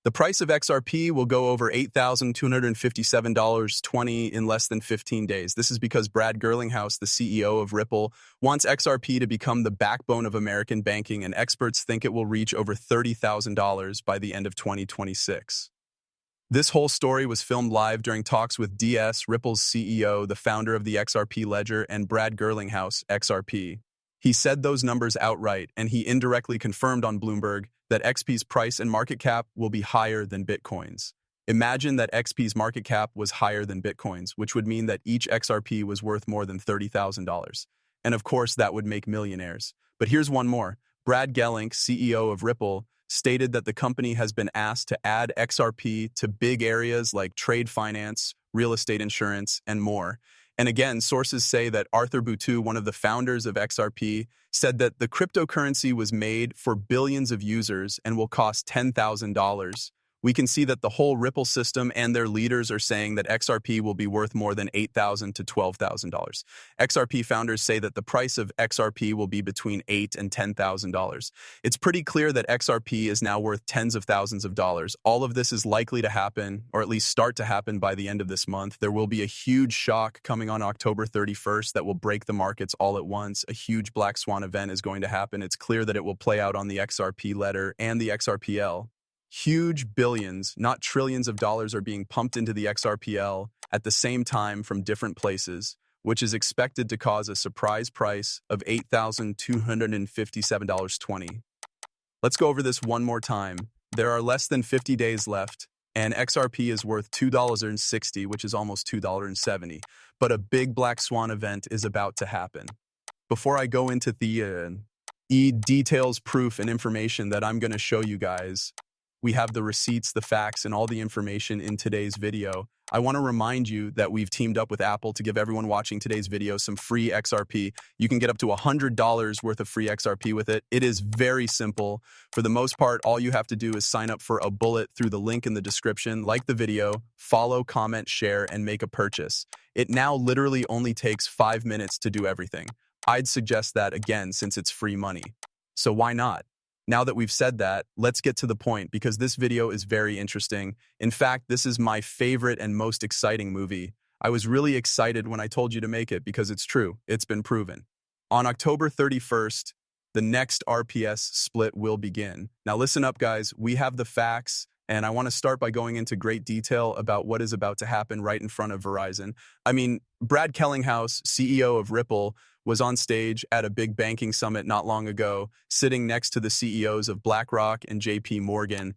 The price of XRP will go over $8,257.20 in less than 15 days. This is because Brad Gerlinghouse, the CEO of Ripple, wants XRP to become the backbone of American banking, and experts think it will reach over $30,000 by the end of 2026. This whole story was filmed live during talks with DS, Ripple's CEO, the founder of the XRP ledger, and Brad Gerlinghouse, XRP. He said those numbers outright, and he indirectly confirmed on Bloomberg that XP's price and market cap will be higher than Bitcoin's. Imagine that XP's market cap was higher than Bitcoin's, which would mean that each XRP was worth more than $30,000. And of course, that would make millionaires. But here's one more. Brad Gerlinghouse, CEO of Ripple, stated that the company has been asked to add XRP to big areas like trade finance, real estate insurance, and more. And again, sources say that Arthur Boutou, one of the founders of XRP, said that the cryptocurrency was made for billions of users and will cost $10,000. We can see that the whole Ripple system and their leaders are saying that XRP will be worth more than $8,000 to $12,000. XRP founders say that the price of XRP will be between $8,000 and $10,000. It's pretty clear that XRP is now worth tens of thousands of dollars. All of this is likely to happen, or at least start to happen, by the end of this month. There will be a huge shock coming on October 31st that will break the markets all at once. A huge black swan event is going to happen. It's clear that it will play out on the XRP ledger and the XRPL. Huge billions, not trillions of dollars are being pumped into the XRPL at the same time from different places, which is expected to cause a surprise price of $8,257.20. Let's go over this one more time. There are less than 50 days left, and XRP is worth $2.60, which is almost $2.70. But a big black swan event is about to happen. Before I go into the details, proof, and information that I'm going to show you guys, we have the receipts, the facts, and all the information in today's video. I want to remind you that we've teamed up with Apple to give everyone watching today's video some free XRP. You can get up to $100 worth of free XRP with it. It is very simple. For the most part, all you have to do is sign up for a bullet through the link in the description, like the video, follow, comment, share, and make a purchase. It now literally only takes 5 minutes to do everything. I'd suggest that again since it's free money. So why not? Now that we've said that, let's get to the point because this video is very interesting. In fact, this is my favorite and most exciting movie. I was really excited when I told you to make it because it's true. It's been proven. On October 31st, the next RPS split will begin. Now listen up, guys. We have the facts, and I want to start by going into great detail about what is about to happen right in front of Verizon. Brad Gerlinghouse, CEO of Ripple, was on stage at a big banking summit not long ago, sitting next to the CEOs of BlackRock and JP Morgan.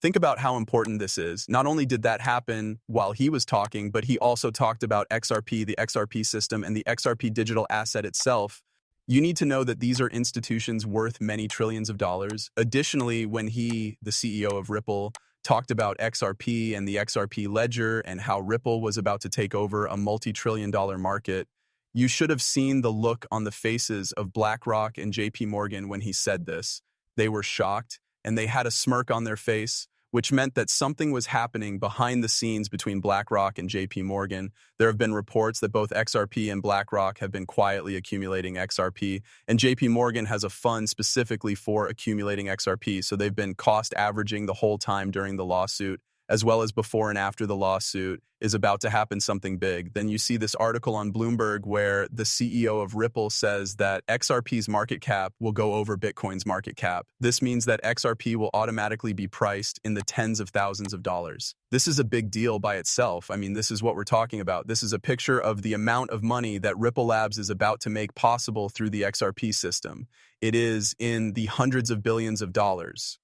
Think about how important this is. Not only did that happen while he was talking, but he also talked about XRP, the XRP system, and the XRP digital asset itself. You need to know that these are institutions worth many trillions of dollars. Additionally, when he, the CEO of Ripple, talked about XRP and the XRP ledger and how Ripple was about to take over a multi-trillion-dollar market, you should have seen the look on the faces of BlackRock and JP Morgan when he said this. They were shocked, and they had a smirk on their face, which meant that something was happening behind the scenes between BlackRock and JP Morgan. There have been reports that both XRP and BlackRock have been quietly accumulating XRP, and JP Morgan has a fund specifically for accumulating XRP, so they've been cost averaging the whole time during the lawsuit, as well as before and after the lawsuit is about to happen something big. Then you see this article on Bloomberg where the CEO of Ripple says that XRP's market cap will go over Bitcoin's market cap. This means that XRP will automatically be priced in the tens of thousands of dollars. This is a big deal by itself. This is what we're talking about. This is a picture of the amount of money that Ripple Labs is about to make possible through the XRP system. It is in the hundreds of billions of dollars.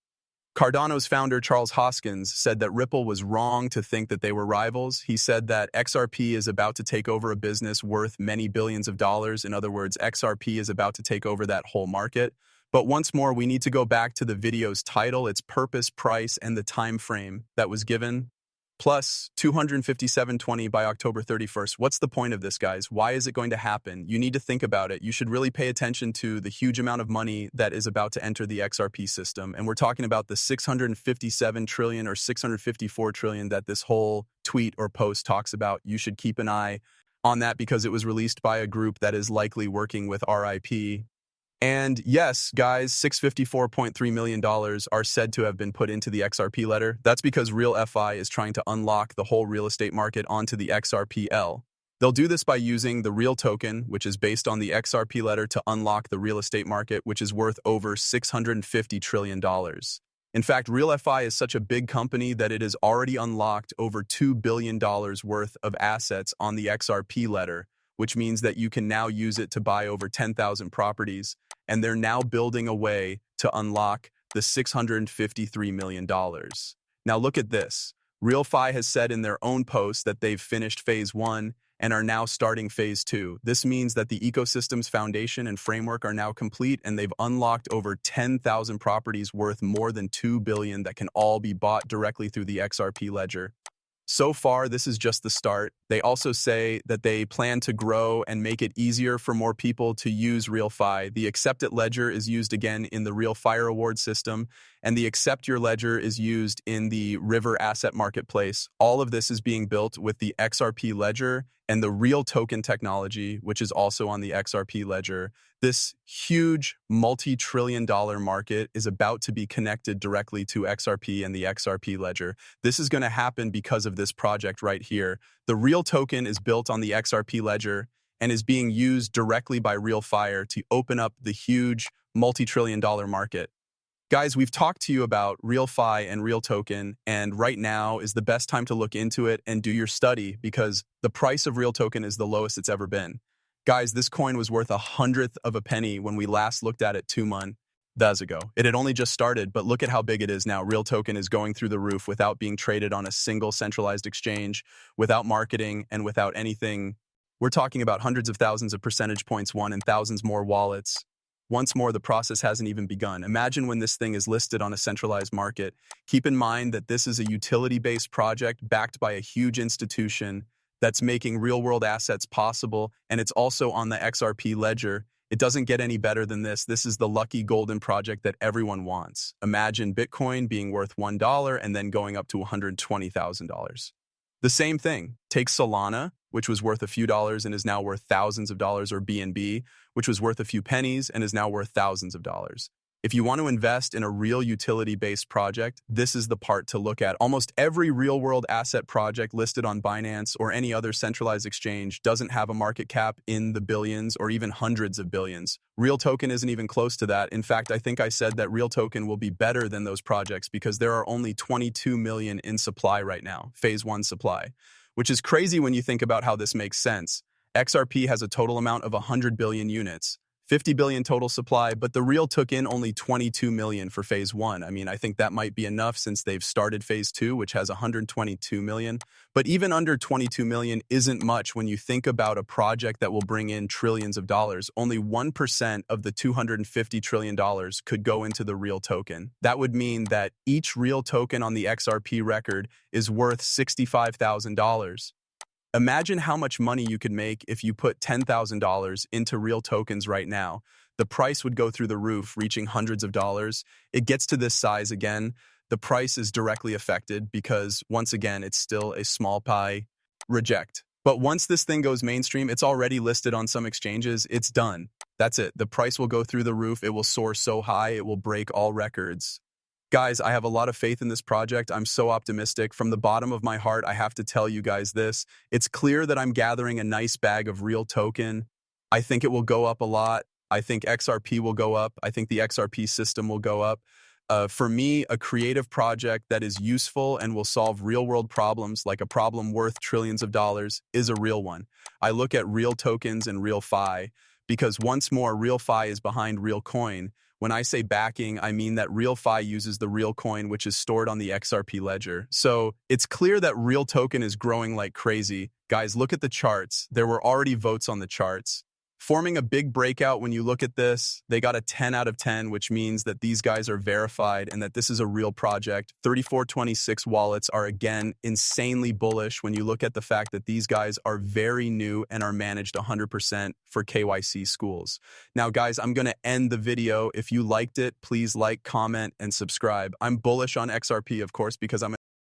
Cardano's founder, Charles Hoskins, said that Ripple was wrong to think that they were rivals. He said that XRP is about to take over a business worth many billions of dollars. In other words, XRP is about to take over that whole market. But once more, we need to go back to the video's title, its purpose, price, and the time frame that was given. Plus, $257.20 by October 31st. What's the point of this, guys? Why is it going to happen? You need to think about it. You should really pay attention to the huge amount of money that is about to enter the XRP system. And we're talking about the 657 trillion or 654 trillion that this whole tweet or post talks about. You should keep an eye on that because it was released by a group that is likely working with RIP. And yes, guys, $654.3 million are said to have been put into the XRP ledger. That's because Real FI is trying to unlock the whole real estate market onto the XRPL. They'll do this by using the Real token, which is based on the XRP ledger, to unlock the real estate market, which is worth over $650 trillion. In fact, Real FI is such a big company that it has already unlocked over $2 billion worth of assets on the XRP ledger, which means that you can now use it to buy over 10,000 properties, and they're now building a way to unlock the $653 million. Now look at this. RealFi has said in their own post that they've finished phase 1 and are now starting phase 2. This means that the ecosystem's foundation and framework are now complete, and they've unlocked over 10,000 properties worth more than $2 billion that can all be bought directly through the XRP ledger. So far, this is just the start. They also say that they plan to grow and make it easier for more people to use RealFi. The Accept It ledger is used again in the RealFi reward system, and the Accept Your ledger is used in the River Asset Marketplace. All of this is being built with the XRP ledger and the Real token technology, which is also on the XRP ledger. This huge multi-trillion-dollar market is about to be connected directly to XRP and the XRP ledger. This is going to happen because of this project right here. The Real token is built on the XRP ledger and is being used directly by RealFi to open up the huge multi-trillion-dollar market. Guys, we've talked to you about RealFi and Real token, and right now is the best time to look into it and do your study because the price of Real token is the lowest it's ever been. Guys, this coin was worth 1/100th of a penny when we last looked at it 2 months ago. It had only just started, but look at how big it is now. Real token is going through the roof without being traded on a single centralized exchange, without marketing, and without anything. We're talking about hundreds of thousands of percentage points won and thousands more wallets. Once more, the process hasn't even begun. Imagine when this thing is listed on a centralized market. Keep in mind that this is a utility-based project backed by a huge institution that's making real-world assets possible, and it's also on the XRP ledger. It doesn't get any better than this. This is the lucky golden project that everyone wants. Imagine Bitcoin being worth $1 and then going up to $120,000. The same thing. Take Solana, which was worth a few dollars and is now worth thousands of dollars, or BNB, which was worth a few pennies and is now worth thousands of dollars. If you want to invest in a real utility-based project, this is the part to look at. Almost every real-world asset project listed on Binance or any other centralized exchange doesn't have a market cap in the billions or even hundreds of billions. Real token isn't even close to that. In fact, I think I said that Real token will be better than those projects because there are only 22 million in supply right now, phase 1 supply, which is crazy when you think about how this makes sense. XRP has a total amount of 100 billion units. 50 billion total supply, but the Real took in only 22 million for phase 1. I mean, I think that might be enough since they've started phase 2, which has 122 million. But even under 22 million isn't much when you think about a project that will bring in trillions of dollars. Only 1% of the $250 trillion could go into the Real token. That would mean that each Real token on the XRP record is worth $65,000. Imagine how much money you could make if you put $10,000 into Real tokens right now. The price would go through the roof, reaching hundreds of dollars. It gets to this size again. The price is directly affected because, once again, it's still a small pie. Reject. But once this thing goes mainstream, it's already listed on some exchanges. It's done. That's it. The price will go through the roof. It will soar so high, it will break all records. Guys, I have a lot of faith in this project. I'm so optimistic. From the bottom of my heart, I have to tell you guys this. It's clear that I'm gathering a nice bag of Real token. I think it will go up a lot. I think XRP will go up. I think the XRP system will go up. For me, a creative project that is useful and will solve real-world problems, like a problem worth trillions of dollars, is a real one. I look at Real tokens and RealFi because, once more, RealFi is behind Real coin. When I say backing, I mean that RealFi uses the Real coin, which is stored on the XRP ledger. So it's clear that Real token is growing like crazy. Guys, look at the charts. There were already votes on the charts. Forming a big breakout when you look at this, they got a 10 out of 10, which means that these guys are verified and that this is a real project. 3426 wallets are, again, insanely bullish when you look at the fact that these guys are very new and are managed 100% for KYC schools. Now, guys, I'm going to end the video. If you liked it, please like, comment, and subscribe. I'm bullish on XRP, of course, because I'm